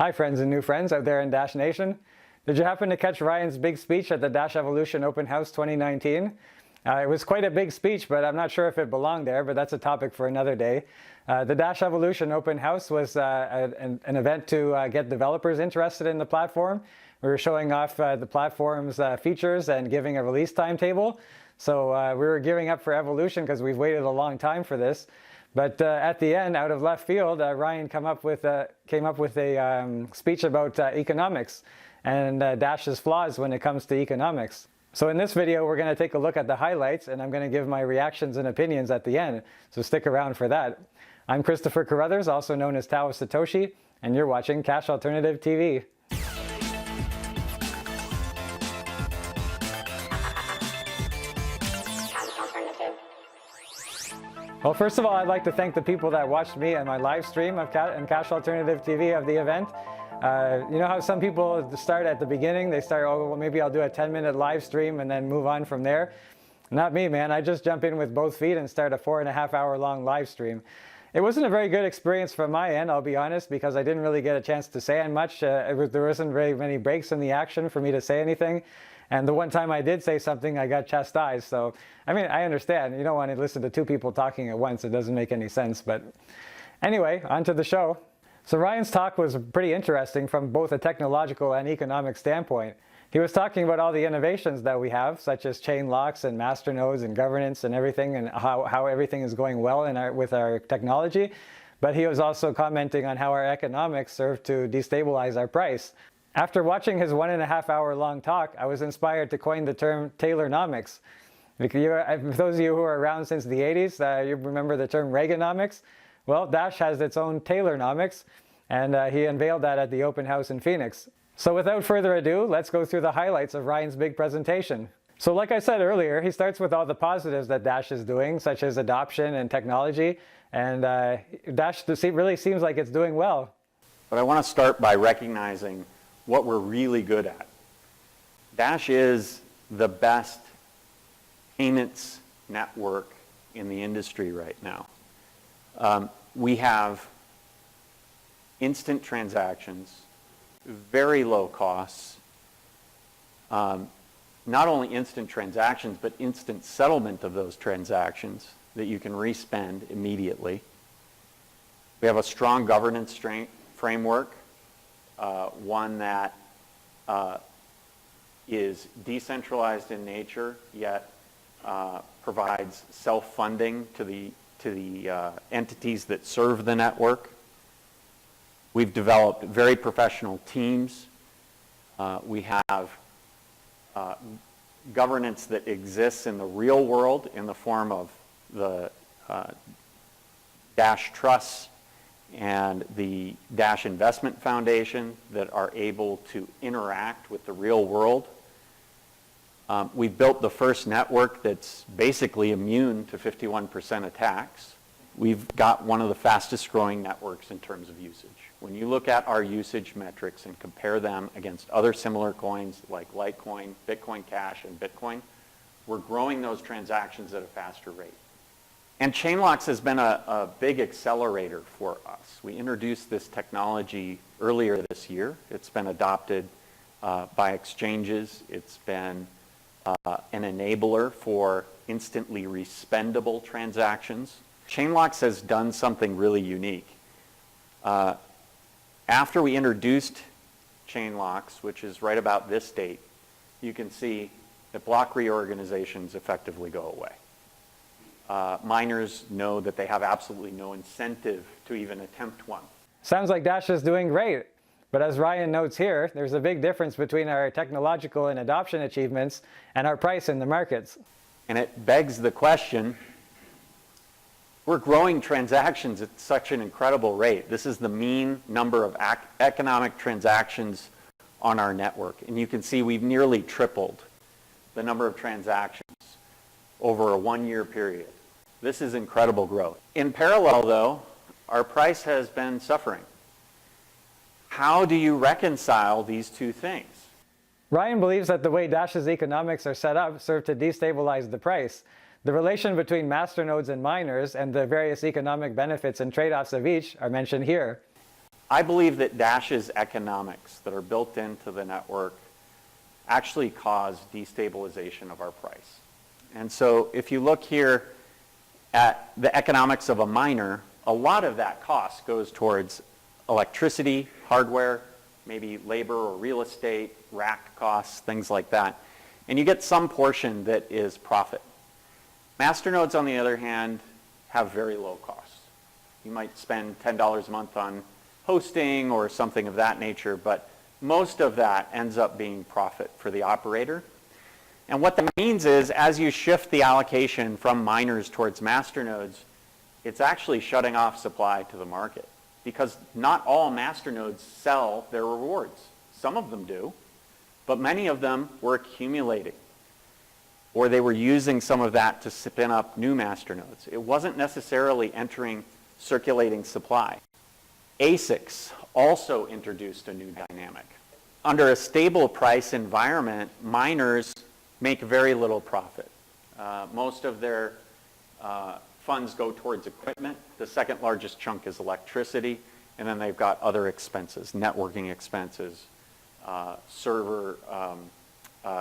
Hi friends and new friends out there in Dash Nation. Did you happen to catch Ryan's big speech at the Dash Evolution Open House 2019? It was quite a big speech, but I'm not sure if it belonged there, but that's a topic for another day. The Dash Evolution Open House was an event to get developers interested in the platform. We were showing off the platform's features and giving a release timetable. So we were gearing up for Evolution because we've waited a long time for this. But at the end, out of left field, Ryan came up with a speech about economics and Dash's flaws when it comes to economics. So in this video, we're going to take a look at the highlights, and I'm going to give my reactions and opinions at the end. So stick around for that. I'm Christopher Carruthers, also known as Tao Satoshi, and you're watching Cash Alternative TV. Well, first of all, I'd like to thank the people that watched me and my live stream of Cash Alternative TV of the event. You know how some people start at the beginning? They start, oh, well, maybe I'll do a 10-minute live stream and then move on from there. Not me, man. I just jump in with both feet and start a 4.5-hour long live stream. It wasn't a very good experience from my end, I'll be honest, because I didn't really get a chance to say much. There wasn't very many breaks in the action for me to say anything. And the one time I did say something, I got chastised. So, I mean, I understand. You don't want to listen to two people talking at once. It doesn't make any sense. But anyway, on to the show. So Ryan's talk was pretty interesting from both a technological and economic standpoint. He was talking about all the innovations that we have, such as chain locks and masternodes and governance and everything, and how everything is going well with our technology. But he was also commenting on how our economics serve to destabilize our price. After watching his 1.5-hour long talk, I was inspired to coin the term Taylornomics. For those of you who are around since the 80s, you remember the term Reaganomics? Well, Dash has its own Taylornomics, and he unveiled that at the open house in Phoenix. So without further ado, let's go through the highlights of Ryan's big presentation. So like I said earlier, he starts with all the positives that Dash is doing, such as adoption and technology, and Dash really seems like it's doing well. But I want to start by recognizing what we're really good at. Dash is the best payments network in the industry right now. We have instant transactions, very low costs, not only instant transactions, but instant settlement of those transactions that you can respend immediately. We have a strong governance framework, one that is decentralized in nature, yet provides self-funding to the entities that serve the network. We've developed very professional teams. We have governance that exists in the real world in the form of the Dash Trusts and the Dash Investment Foundation that are able to interact with the real world. We've built the first network that's basically immune to 51% attacks. We've got one of the fastest growing networks in terms of usage. When you look at our usage metrics and compare them against other similar coins like Litecoin, Bitcoin Cash, and Bitcoin, we're growing those transactions at a faster rate. And chain locks has been a big accelerator for us. We introduced this technology earlier this year. It's been adopted by exchanges. It's been an enabler for instantly respendable transactions. Chain locks has done something really unique. After we introduced chain locks, which is right about this date, you can see that block reorganizations effectively go away. Miners know that they have absolutely no incentive to even attempt one. Sounds like Dash is doing great. But as Ryan notes here, there's a big difference between our technological and adoption achievements and our price in the markets. And it begs the question, we're growing transactions at such an incredible rate. This is the mean number of economic transactions on our network. And you can see we've nearly tripled the number of transactions over a 1-year period. This is incredible growth. In parallel, though, our price has been suffering. How do you reconcile these two things? Ryan believes that the way Dash's economics are set up serve to destabilize the price. The relation between masternodes and miners and the various economic benefits and trade-offs of each are mentioned here. I believe that Dash's economics that are built into the network actually cause destabilization of our price. And so if you look here at the economics of a miner, a lot of that cost goes towards electricity, hardware, maybe labor or real estate, rack costs, things like that. And you get some portion that is profit. Masternodes, on the other hand, have very low costs. You might spend $10 a month on hosting or something of that nature, but most of that ends up being profit for the operator. And what that means is, as you shift the allocation from miners towards masternodes, it's actually shutting off supply to the market, because not all masternodes sell their rewards. Some of them do, but many of them were accumulating, or they were using some of that to spin up new masternodes. It wasn't necessarily entering circulating supply. ASICs also introduced a new dynamic. Under a stable price environment, miners make very little profit. Most of their funds go towards equipment. The second largest chunk is electricity, and then they've got other expenses, networking expenses, server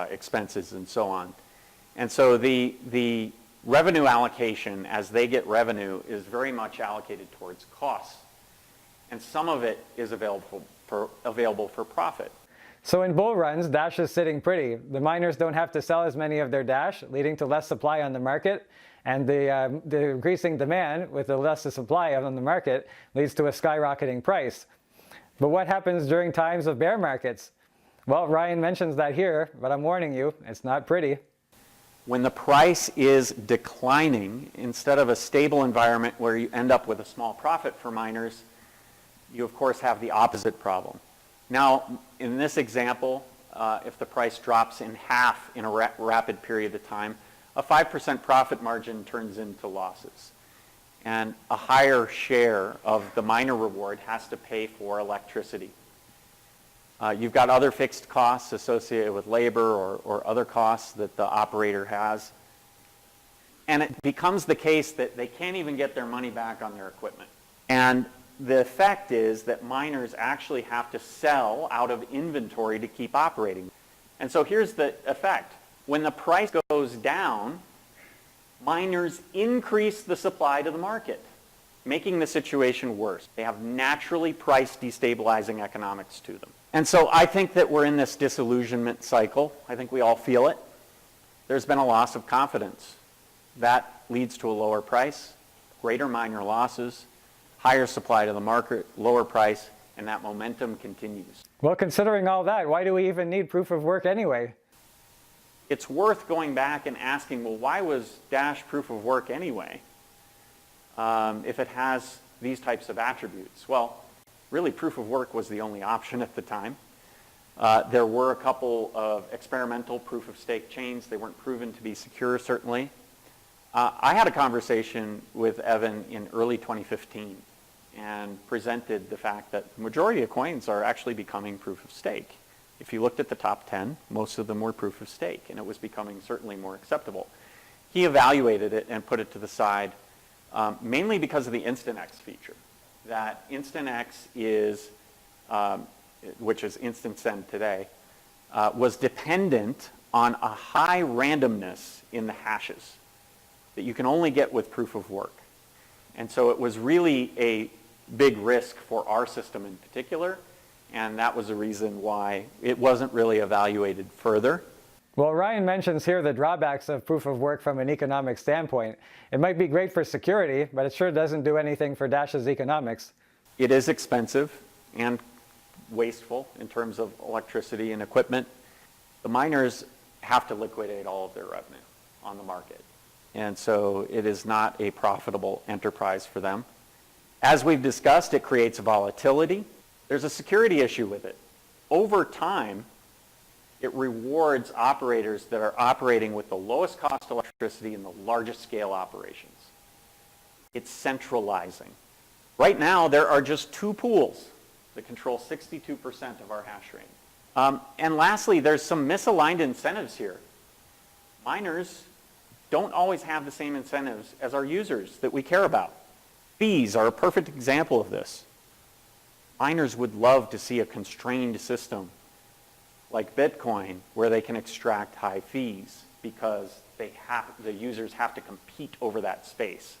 expenses, and so on. And so the revenue allocation, as they get revenue, is very much allocated towards costs. And some of it is available for profit. So in bull runs, Dash is sitting pretty. The miners don't have to sell as many of their Dash, leading to less supply on the market. And the increasing demand with the less supply on the market leads to a skyrocketing price. But what happens during times of bear markets? Well, Ryan mentions that here, but I'm warning you, it's not pretty. When the price is declining, instead of a stable environment where you end up with a small profit for miners, you of course have the opposite problem. Now, in this example, if the price drops in half in a rapid period of time, a 5% profit margin turns into losses. And a higher share of the miner reward has to pay for electricity. You've got other fixed costs associated with labor or other costs that the operator has. And it becomes the case that they can't even get their money back on their equipment. And the effect is that miners actually have to sell out of inventory to keep operating. And so here's the effect. When the price goes down, miners increase the supply to the market, making the situation worse. They have naturally price destabilizing economics to them. And so I think that we're in this disillusionment cycle. I think we all feel it. There's been a loss of confidence. That leads to a lower price, greater miner losses, higher supply to the market, lower price, and that momentum continues. Well, considering all that, why do we even need proof of work anyway? It's worth going back and asking, well, why was Dash proof of work anyway, if it has these types of attributes? Well, really, proof of work was the only option at the time. There were a couple of experimental proof of stake chains. They weren't proven to be secure, certainly. I had a conversation with Evan in early 2015 and presented the fact that the majority of coins are actually becoming proof of stake. If you looked at the top 10, most of them were proof of stake, and it was becoming certainly more acceptable. He evaluated it and put it to the side, mainly because of the InstantX feature. That InstantX is, which is Instant Send today, was dependent on a high randomness in the hashes that you can only get with proof of work. And so it was really a big risk for our system in particular, and that was the reason why it wasn't really evaluated further. Well, Ryan mentions here the drawbacks of proof of work from an economic standpoint. It might be great for security, but it sure doesn't do anything for Dash's economics. It is expensive and wasteful in terms of electricity and equipment. The miners have to liquidate all of their revenue on the market. And so it is not a profitable enterprise for them. As we've discussed, it creates volatility. There's a security issue with it. Over time, it rewards operators that are operating with the lowest cost electricity and the largest scale operations. It's centralizing. Right now, there are just 2 pools that control 62% of our hash rate. And lastly, there's some misaligned incentives here. Miners don't always have the same incentives as our users that we care about. Fees are a perfect example of this. Miners would love to see a constrained system like Bitcoin where they can extract high fees because the users have to compete over that space.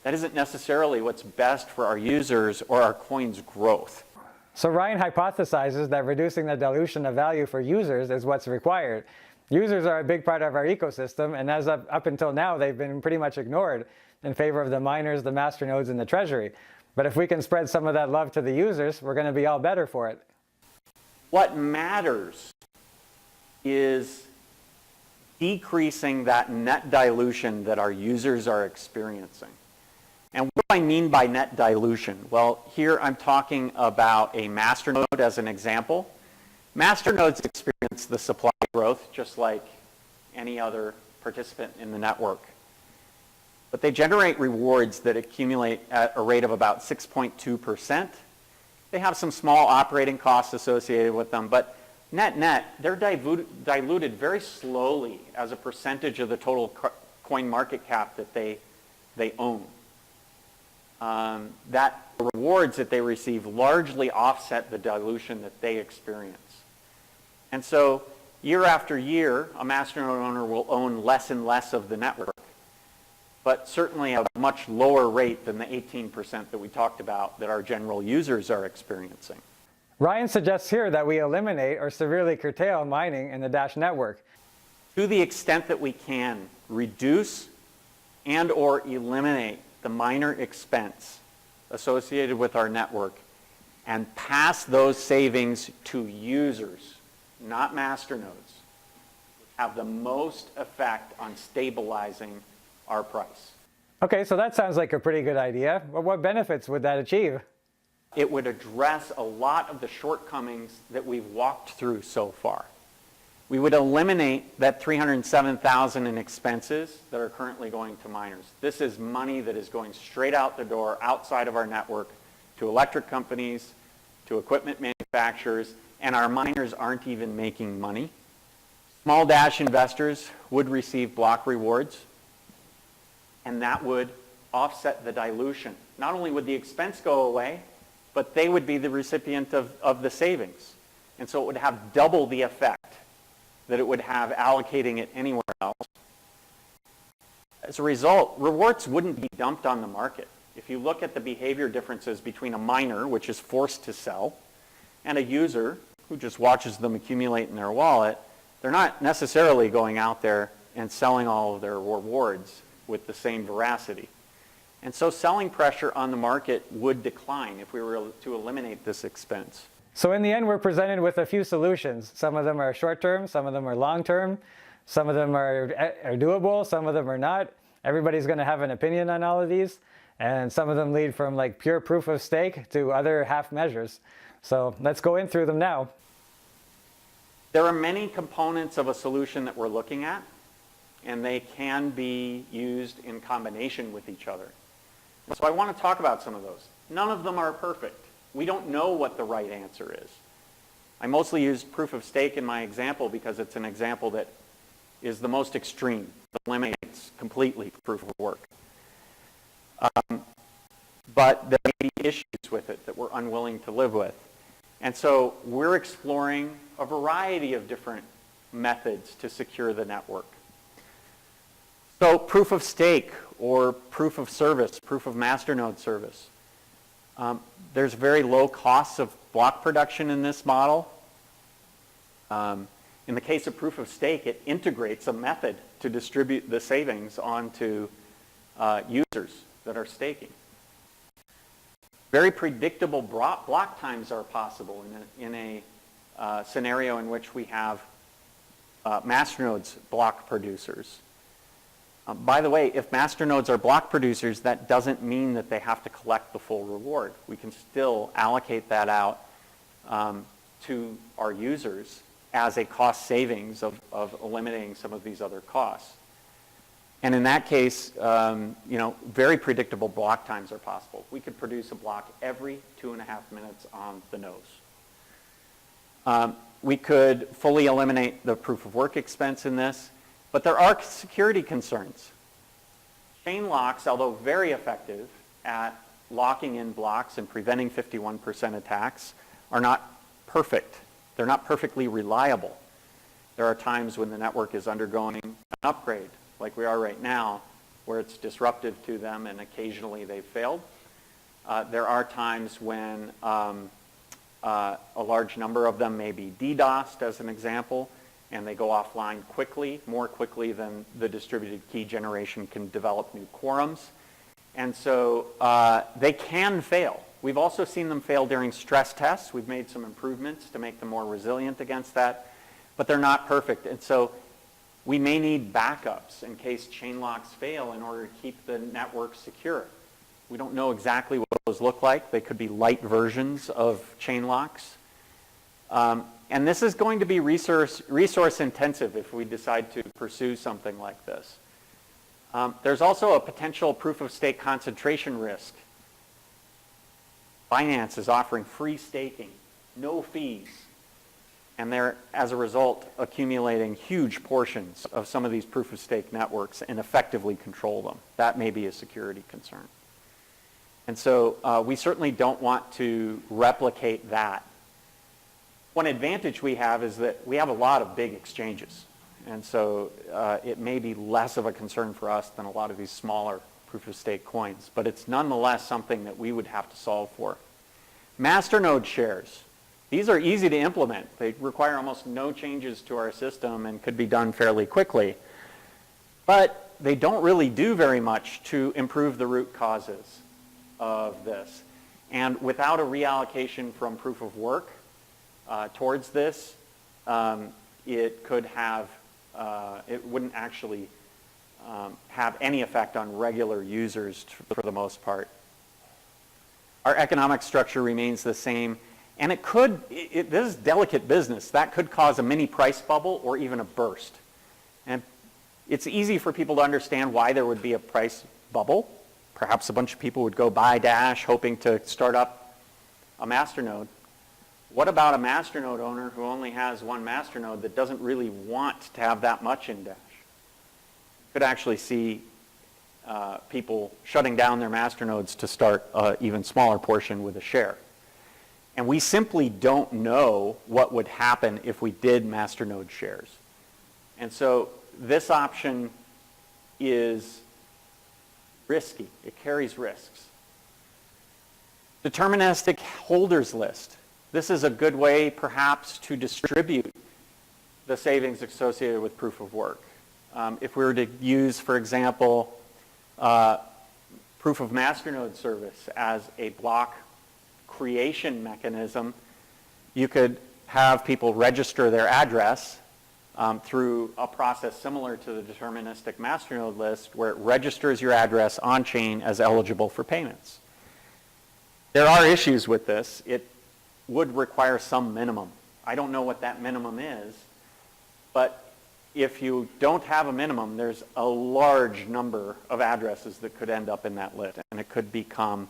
That isn't necessarily what's best for our users or our coin's growth. So Ryan hypothesizes that reducing the dilution of value for users is what's required. Users are a big part of our ecosystem, and as up until now, they've been pretty much ignored in favor of the miners, the masternodes, and the Treasury. But if we can spread some of that love to the users, we're going to be all better for it. What matters is decreasing that net dilution that our users are experiencing. And what do I mean by net dilution? Well, here I'm talking about a masternode as an example. Masternodes experience the supply growth just like any other participant in the network. But they generate rewards that accumulate at a rate of about 6.2%. They have some small operating costs associated with them, but net, they're diluted very slowly as a percentage of the total coin market cap that they own. That rewards that they receive largely offset the dilution that they experience. And so year after year, a masternode owner will own less and less of the network, but certainly at a much lower rate than the 18% that we talked about that our general users are experiencing. Ryan suggests here that we eliminate or severely curtail mining in the Dash network. To the extent that we can, reduce and or eliminate the miner expense associated with our network and pass those savings to users, not masternodes, have the most effect on stabilizing our price. Okay, so that sounds like a pretty good idea. But what benefits would that achieve? It would address a lot of the shortcomings that we've walked through so far. We would eliminate that $307,000 in expenses that are currently going to miners. This is money that is going straight out the door outside of our network to electric companies, to equipment manufacturers, and our miners aren't even making money. Small Dash investors would receive block rewards, and that would offset the dilution. Not only would the expense go away, but they would be the recipient of the savings. And so it would have double the effect that it would have allocating it anywhere else. As a result, rewards wouldn't be dumped on the market. If you look at the behavior differences between a miner, which is forced to sell, and a user who just watches them accumulate in their wallet, they're not necessarily going out there and selling all of their rewards with the same veracity. And so selling pressure on the market would decline if we were to eliminate this expense. So in the end, we're presented with a few solutions. Some of them are short-term, some of them are long-term, some of them are doable, some of them are not. Everybody's going to have an opinion on all of these, and some of them lead from like pure proof of stake to other half measures. So let's go in through them now. There are many components of a solution that we're looking at, and they can be used in combination with each other. So I want to talk about some of those. None of them are perfect. We don't know what the right answer is. I mostly used proof of stake in my example because it's an example that is the most extreme, that eliminates completely proof of work. But there may be issues with it that we're unwilling to live with. And so we're exploring a variety of different methods to secure the network. So proof of stake or proof of service, proof of masternode service. There's very low costs of block production in this model. In the case of proof of stake, it integrates a method to distribute the savings onto users that are staking. Very predictable block times are possible in a scenario in which we have masternodes block producers. By the way, if masternodes are block producers, that doesn't mean that they have to collect the full reward. We can still allocate that out to our users as a cost savings of eliminating some of these other costs. And in that case, very predictable block times are possible. We could produce a block every 2.5 minutes on the nose. We could fully eliminate the proof of work expense in this. But there are security concerns. Chain locks, although very effective at locking in blocks and preventing 51% attacks are not perfect. They're not perfectly reliable. There are times when the network is undergoing an upgrade, like we are right now, where it's disruptive to them and occasionally they've failed. There are times when a large number of them may be DDoSed, as an example, and they go offline quickly, more quickly than the distributed key generation can develop new quorums. And so they can fail. We've also seen them fail during stress tests. We've made some improvements to make them more resilient against that, but they're not perfect. And so we may need backups in case chain locks fail in order to keep the network secure. We don't know exactly what those look like. They could be light versions of chain locks. And this is going to be resource intensive if we decide to pursue something like this. There's also a potential proof of stake concentration risk. Binance is offering free staking, no fees, and they're, as a result, accumulating huge portions of some of these proof of stake networks and effectively control them. That may be a security concern. And so we certainly don't want to replicate that. One advantage we have is that we have a lot of big exchanges. And so it may be less of a concern for us than a lot of these smaller proof of stake coins, but it's nonetheless something that we would have to solve for. Masternode shares. These are easy to implement. They require almost no changes to our system and could be done fairly quickly. But they don't really do very much to improve the root causes of this. And without a reallocation from proof of work towards this, it could have, it wouldn't actually have any effect on regular users for the most part. Our economic structure remains the same, and it could, this is delicate business. That could cause a mini price bubble or even a burst. And it's easy for people to understand why there would be a price bubble. Perhaps a bunch of people would go buy Dash hoping to start up a masternode. What about a masternode owner who only has one masternode that doesn't really want to have that much in Dash? Could actually see people shutting down their masternodes to start an even smaller portion with a share. And we simply don't know what would happen if we did masternode shares. And so this option is risky. It carries risks. Deterministic holders list. This is a good way, perhaps, to distribute the savings associated with proof of work. If we were to use, for example, proof of masternode service as a block creation mechanism, you could have people register their address through a process similar to the deterministic masternode list, where it registers your address on chain as eligible for payments. There are issues with this. It would require some minimum. I don't know what that minimum is, but if you don't have a minimum, there's a large number of addresses that could end up in that list, and it could become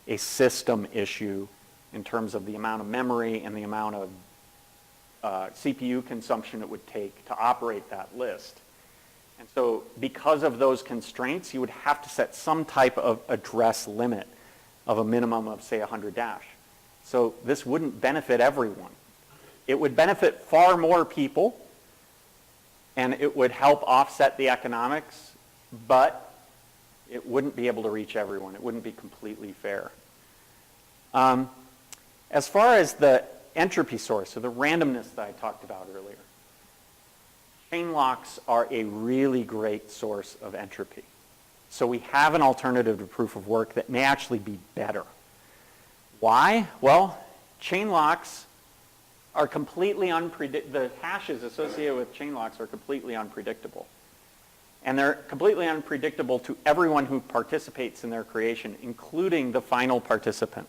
a system issue in terms of the amount of memory and the amount of CPU consumption it would take to operate that list. And so because of those constraints, you would have to set some type of address limit of a minimum of, say, 100 Dash. So this wouldn't benefit everyone. It would benefit far more people, and it would help offset the economics, but it wouldn't be able to reach everyone. It wouldn't be completely fair. As far as the entropy source, or the randomness that I talked about earlier, chain locks are a really great source of entropy. So we have an alternative to proof of work that may actually be better. Why? Well, chain locks are completely unpredictable. The hashes associated with chain locks are completely unpredictable. And they're completely unpredictable to everyone who participates in their creation, including the final participant.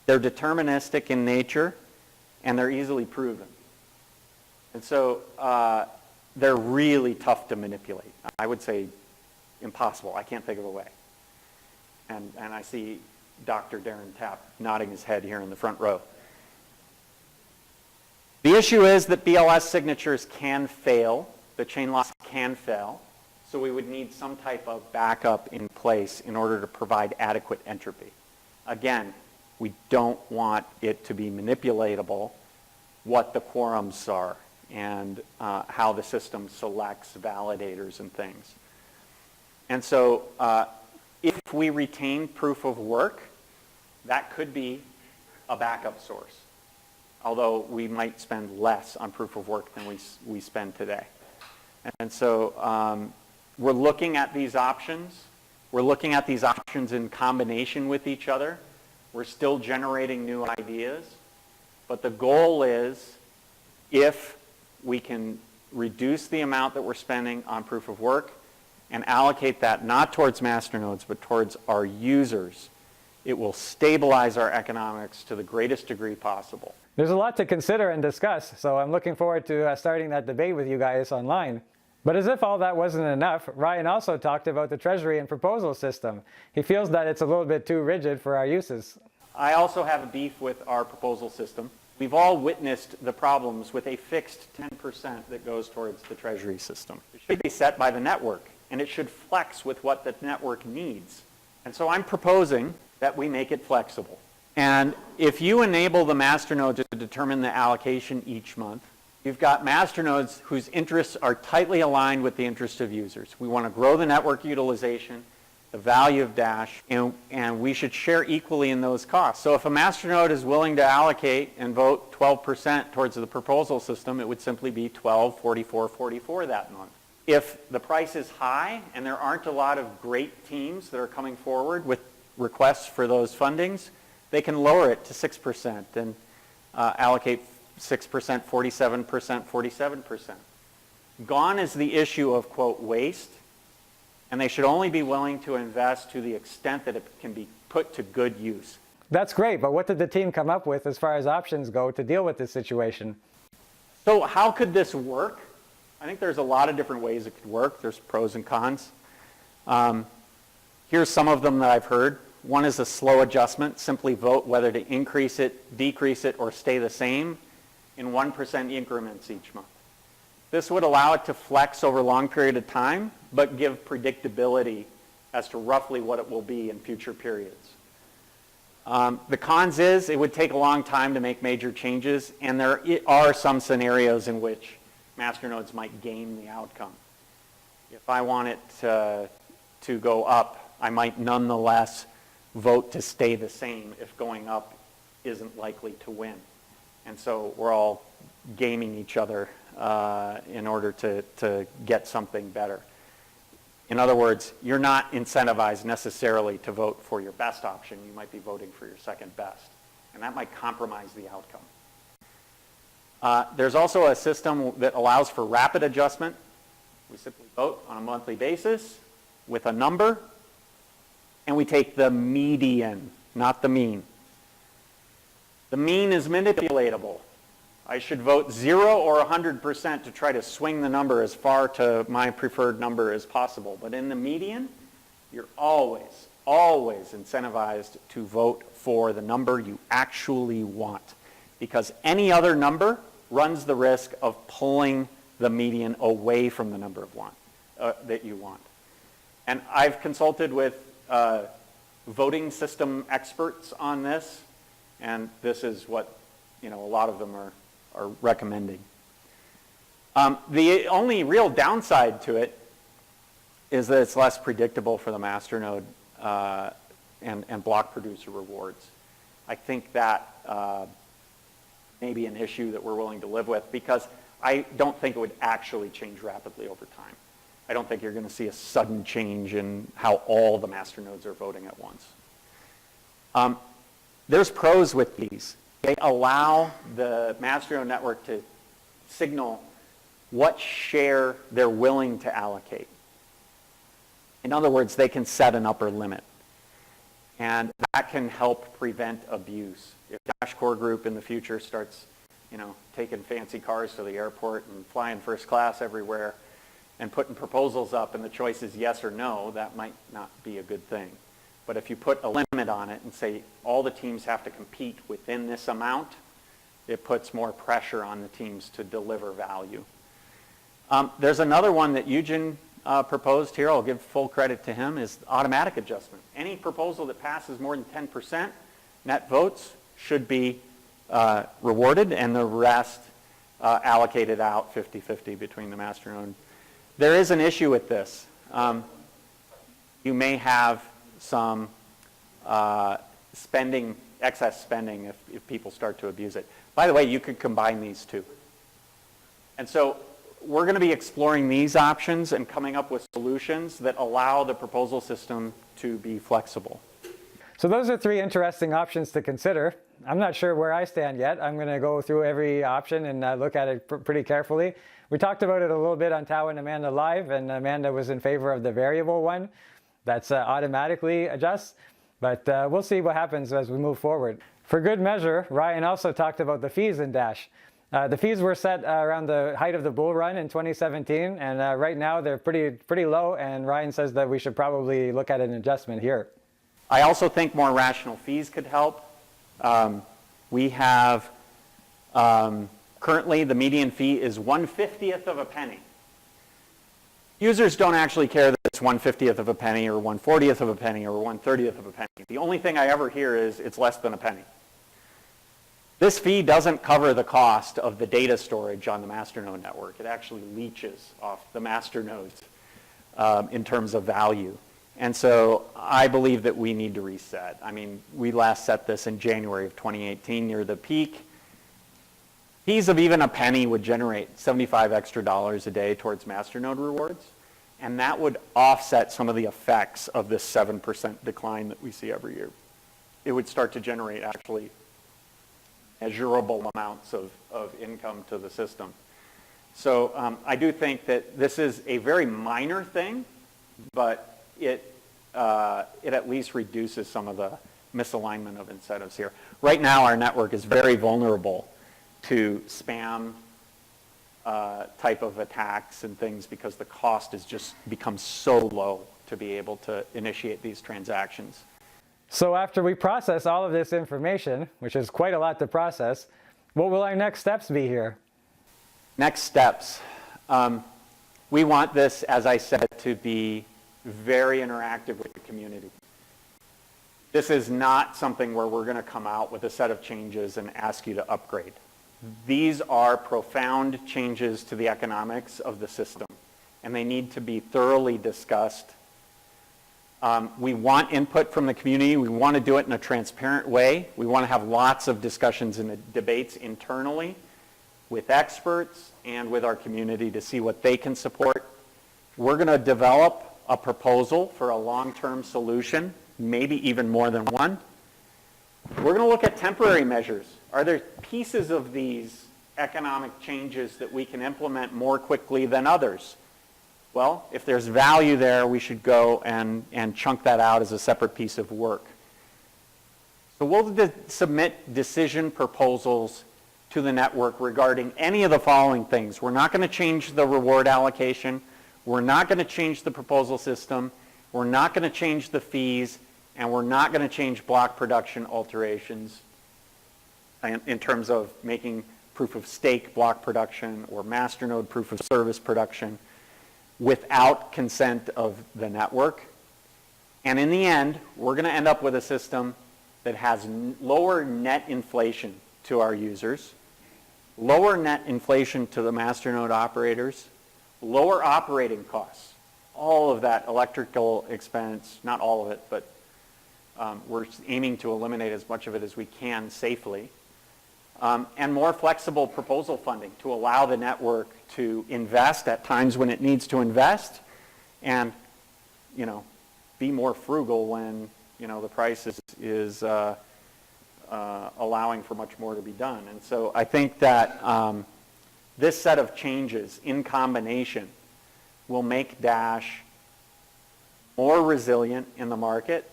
They're deterministic in nature, and they're easily proven. And so they're really tough to manipulate. I would say impossible. I can't think of a way. And I see Dr. Darren Tapp nodding his head here in the front row. The issue is that BLS signatures can fail. The chain locks can fail. So we would need some type of backup in place in order to provide adequate entropy. Again, we don't want it to be manipulatable, what the quorums are and how the system selects validators and things. And so if we retain proof of work, that could be a backup source, although we might spend less on proof of work than we spend today. And so we're looking at these options. We're looking at these options in combination with each other. We're still generating new ideas. But the goal is, if we can reduce the amount that we're spending on proof of work and allocate that not towards masternodes but towards our users, it will stabilize our economics to the greatest degree possible. There's a lot to consider and discuss, so I'm looking forward to starting that debate with you guys online. But as if all that wasn't enough, Ryan also talked about the Treasury and proposal system. He feels that it's a little bit too rigid for our uses. I also have a beef with our proposal system. We've all witnessed the problems with a fixed 10% that goes towards the Treasury system. It should be set by the network, and it should flex with what the network needs. And so I'm proposing that we make it flexible. And if you enable the masternode to determine the allocation each month, you've got masternodes whose interests are tightly aligned with the interests of users. We want to grow the network utilization, the value of Dash, and we should share equally in those costs. So if a masternode is willing to allocate and vote 12% towards the proposal system, it would simply be 12, 44, 44 that month. If the price is high and there aren't a lot of great teams that are coming forward with requests for those fundings, they can lower it to 6% and allocate 6%, 47%, 47%. Gone is the issue of, quote, waste, and they should only be willing to invest to the extent that it can be put to good use. That's great, but what did the team come up with as far as options go to deal with this situation? So how could this work? I think there's a lot of different ways it could work. There's pros and cons. Here's some of them that I've heard. One is a slow adjustment. Simply vote whether to increase it, decrease it, or stay the same in 1% increments each month. This would allow it to flex over a long period of time, but give predictability as to roughly what it will be in future periods. The cons is it would take a long time to make major changes, and there are some scenarios in which masternodes might game the outcome. If I want it to go up, I might nonetheless vote to stay the same if going up isn't likely to win. And so we're all gaming each other in order to get something better. In other words, you're not incentivized necessarily to vote for your best option. You might be voting for your second best. And that might compromise the outcome. There's also a system that allows for rapid adjustment. We simply vote on a monthly basis with a number, and we take the median, not the mean. The mean is manipulatable. I should vote 0 or 100% to try to swing the number as far to my preferred number as possible. But in the median, you're always, always incentivized to vote for the number you actually want, because any other number runs the risk of pulling the median away from the number that you want. And I've consulted with voting system experts on this, and this is what a lot of them are recommending. The only real downside to it is that it's less predictable for the masternode and block producer rewards. I think that may be an issue that we're willing to live with, because I don't think it would actually change rapidly over time. I don't think you're going to see a sudden change in how all the masternodes are voting at once. There's pros with these. They allow the masternode network to signal what share they're willing to allocate. In other words, they can set an upper limit. And that can help prevent abuse. If Dash Core Group in the future starts, taking fancy cars to the airport and flying first class everywhere and putting proposals up and the choice is yes or no, that might not be a good thing. But if you put a limit on it and say all the teams have to compete within this amount, it puts more pressure on the teams to deliver value. There's another one that Eugen proposed here, I'll give full credit to him, is automatic adjustment. Any proposal that passes more than 10% net votes should be rewarded, and the rest allocated out 50-50 between the masternode. There is an issue with this. You may have some excess spending if people start to abuse it. By the way, you could combine these two. And so we're going to be exploring these options and coming up with solutions that allow the proposal system to be flexible. So those are three interesting options to consider. I'm not sure where I stand yet. I'm going to go through every option and look at it pretty carefully. We talked about it a little bit on Tao and Amanda Live, and Amanda was in favor of the variable one that's automatically adjusts. But we'll see what happens as we move forward. For good measure, Ryan also talked about the fees in Dash. The fees were set around the height of the bull run in 2017, and right now they're pretty low, and Ryan says that we should probably look at an adjustment here. I also think more rational fees could help. We have, currently the median fee is 1/50th of a penny. Users don't actually care that it's 1/50th of a penny or 1/40th of a penny or 1/30th of a penny. The only thing I ever hear is it's less than a penny. This fee doesn't cover the cost of the data storage on the masternode network. It actually leaches off the masternodes in terms of value. And so I believe that we need to reset. I mean, we last set this in January of 2018 near the peak. Fees of even a penny would generate $75 extra a day towards masternode rewards. And that would offset some of the effects of this 7% decline that we see every year. It would start to generate actually measurable amounts of income to the system. So I do think that this is a very minor thing, but it at least reduces some of the misalignment of incentives here. Right now, our network is very vulnerable to spam type of attacks and things because the cost has just become so low to be able to initiate these transactions. So after we process all of this information, which is quite a lot to process, what will our next steps be here? Next steps. We want this, as I said, to be very interactive with the community. This is not something where we're going to come out with a set of changes and ask you to upgrade. These are profound changes to the economics of the system, and they need to be thoroughly discussed. We want input from the community. We want to do it in a transparent way. We want to have lots of discussions and debates internally with experts and with our community to see what they can support. We're going to develop a proposal for a long-term solution, maybe even more than one. We're going to look at temporary measures. Are there pieces of these economic changes that we can implement more quickly than others? Well, if there's value there, we should go and chunk that out as a separate piece of work. So we'll submit decision proposals to the network regarding any of the following things. We're not going to change the reward allocation. We're not going to change the proposal system. We're not going to change the fees. And we're not going to change block production alterations in terms of making proof of stake block production or masternode proof of service production without consent of the network. And in the end, we're going to end up with a system that has lower net inflation to our users, lower net inflation to the masternode operators, lower operating costs. All of that electrical expense, not all of it, but we're aiming to eliminate as much of it as we can safely. And more flexible proposal funding to allow the network to invest at times when it needs to invest and, be more frugal when, the price is allowing for much more to be done. And so I think that this set of changes in combination will make Dash more resilient in the market.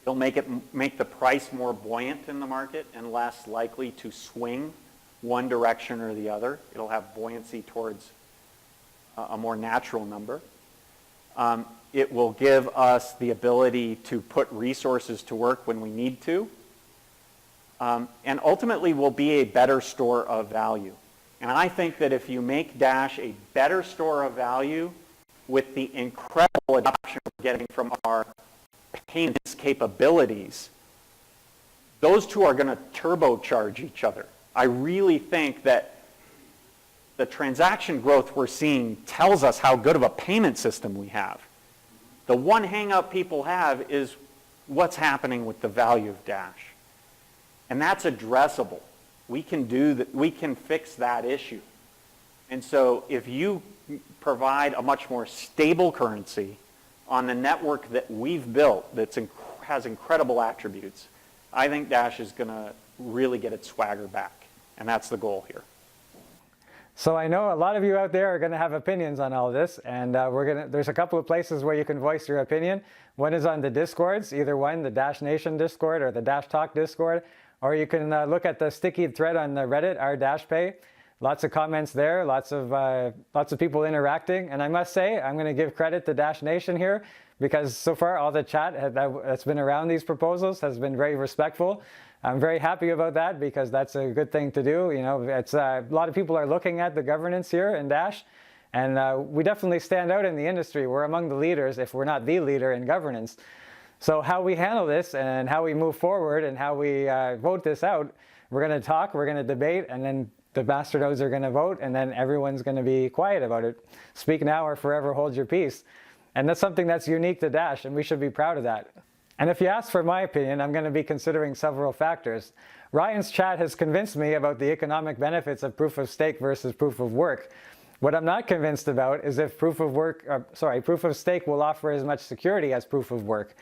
It'll make the price more buoyant in the market and less likely to swing one direction or the other. It'll have buoyancy towards a more natural number. It will give us the ability to put resources to work when we need to. And ultimately will be a better store of value. And I think that if you make Dash a better store of value, with the incredible adoption we're getting from our payments capabilities, those two are going to turbocharge each other. I really think that the transaction growth we're seeing tells us how good of a payment system we have. The one hang-up people have is what's happening with the value of Dash. And that's addressable. We can do that. We can fix that issue. And so if you provide a much more stable currency on the network that we've built that has incredible attributes, I think Dash is going to really get its swagger back. And that's the goal here. So I know a lot of you out there are going to have opinions on all this, and there's a couple of places where you can voice your opinion. One is on the Discords, either one, the Dash Nation Discord or the Dash Talk Discord, or you can look at the sticky thread on the Reddit, our Dash Pay. Lots of comments there, lots of people interacting, and I must say, I'm going to give credit to Dash Nation here, because so far all the chat that's been around these proposals has been very respectful. I'm very happy about that, because that's a good thing to do. You know, it's a lot of people are looking at the governance here in Dash, and we definitely stand out in the industry. We're among the leaders, if we're not the leader in governance. So how we handle this and how we move forward and how we vote this out, we're going to talk, we're going to debate, and then the masternodes are going to vote, and then everyone's going to be quiet about it. Speak now or forever hold your peace. And that's something that's unique to Dash, and we should be proud of that. And if you ask for my opinion, I'm going to be considering several factors. Ryan's chat has convinced me about the economic benefits of proof of stake versus proof of work. What I'm not convinced about is if proof of stake will offer as much security as proof of work.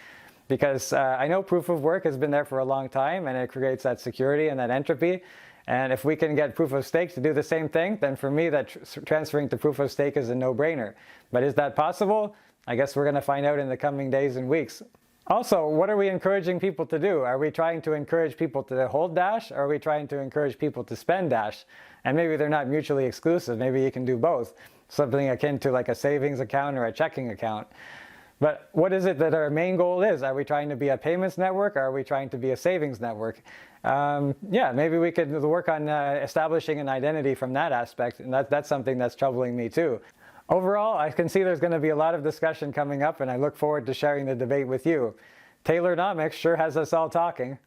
Because I know proof of work has been there for a long time, and it creates that security and that entropy. And if we can get proof of stake to do the same thing, then for me, that transferring to proof of stake is a no-brainer. But is that possible? I guess we're going to find out in the coming days and weeks. Also, what are we encouraging people to do? Are we trying to encourage people to hold Dash, or are we trying to encourage people to spend Dash? And maybe they're not mutually exclusive. Maybe you can do both. Something akin to like a savings account or a checking account. But what is it that our main goal is? Are we trying to be a payments network, or are we trying to be a savings network? Yeah, maybe we could work on establishing an identity from that aspect, and that's something that's troubling me too. Overall, I can see there's going to be a lot of discussion coming up, and I look forward to sharing the debate with you. Taylornomics sure has us all talking.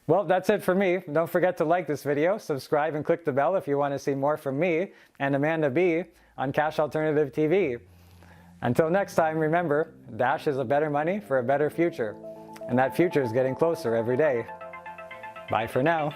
Well, that's it for me. Don't forget to like this video, subscribe, and click the bell if you want to see more from me and Amanda B on Cash Alternative TV. Until next time, remember, Dash is a better money for a better future. And that future is getting closer every day. Bye for now.